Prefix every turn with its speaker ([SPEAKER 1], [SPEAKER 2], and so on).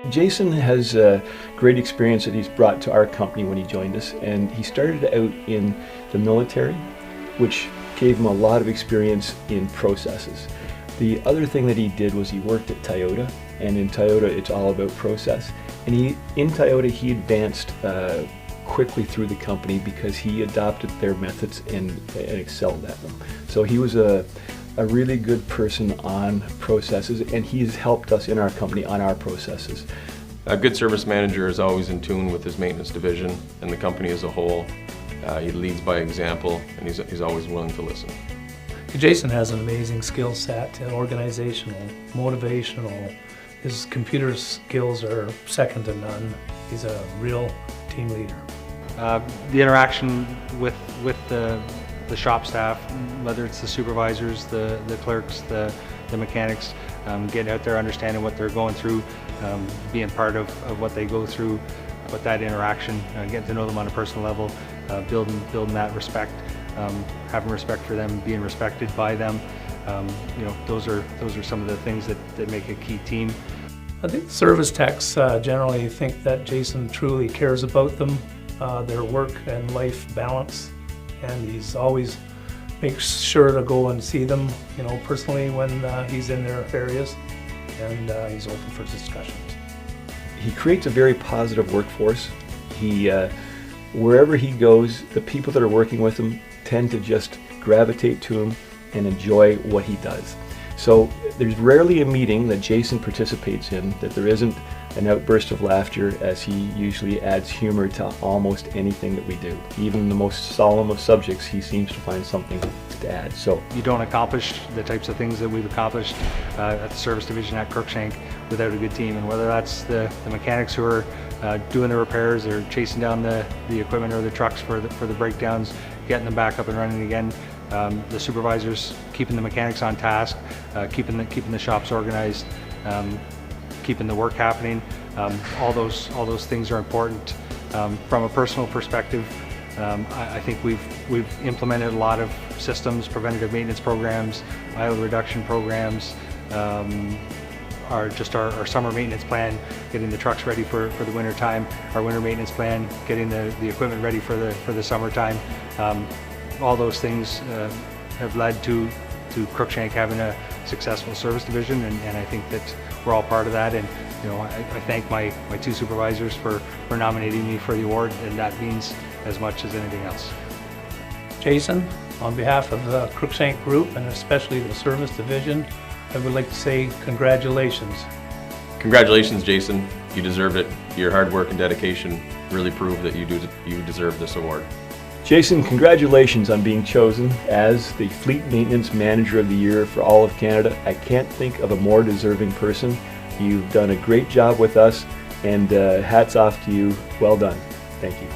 [SPEAKER 1] Jason has great experience that he's brought to our company when he joined us, and he started out in the military, which gave him a lot of experience in processes. The other thing that he did was he worked at Toyota, and in Toyota it's all about process. And in Toyota he advanced quickly through the company because he adopted their methods and excelled at them. So he was a really good person on processes, and he's helped us in our company on our processes.
[SPEAKER 2] A good service manager is always in tune with his maintenance division and the company as a whole. He leads by example, and he's always willing to listen.
[SPEAKER 3] Jason has an amazing skill set, organizational, motivational. His computer skills are second to none. He's a real team leader.
[SPEAKER 4] The interaction with the shop staff, whether it's the supervisors, the clerks, the mechanics, getting out there, understanding what they're going through, being part of what they go through, but that interaction, getting to know them on a personal level, building that respect, having respect for them, being respected by them. Those are some of the things that make a key team.
[SPEAKER 3] I think service techs generally think that Jason truly cares about them, their work and life balance, and he's always makes sure to go and see them, personally when he's in their areas, and he's open for discussions.
[SPEAKER 1] He creates a very positive workforce. Wherever he goes, the people that are working with him tend to just gravitate to him and enjoy what he does. So there's rarely a meeting that Jason participates in that there isn't an outburst of laughter, as he usually adds humor to almost anything that we do. Even the most solemn of subjects, he seems to find something to add. So
[SPEAKER 4] you don't accomplish the types of things that we've accomplished at the service division at Cruickshank without a good team, and whether that's the mechanics who are doing the repairs or chasing down the equipment or the trucks for the breakdowns, getting them back up and running again, the supervisors keeping the mechanics on task, keeping the shops organized, keeping the work happening. All those things are important. From a personal perspective, I think we've implemented a lot of systems, preventative maintenance programs, idle reduction programs, our summer maintenance plan, getting the trucks ready for the winter time, our winter maintenance plan, getting the equipment ready for the summertime. All those things have led to Cruickshank having a successful service division, and I think that we're all part of that. And I thank my two supervisors for nominating me for the award, and that means as much as anything else.
[SPEAKER 3] Jason, on behalf of the Cruickshank Group and especially the service division, I would like to say congratulations.
[SPEAKER 2] Congratulations, Jason. You deserve it. Your hard work and dedication really prove that you deserve this award.
[SPEAKER 1] Jason, congratulations on being chosen as the Fleet Maintenance Manager of the Year for all of Canada. I can't think of a more deserving person. You've done a great job with us, and hats off to you. Well done. Thank you.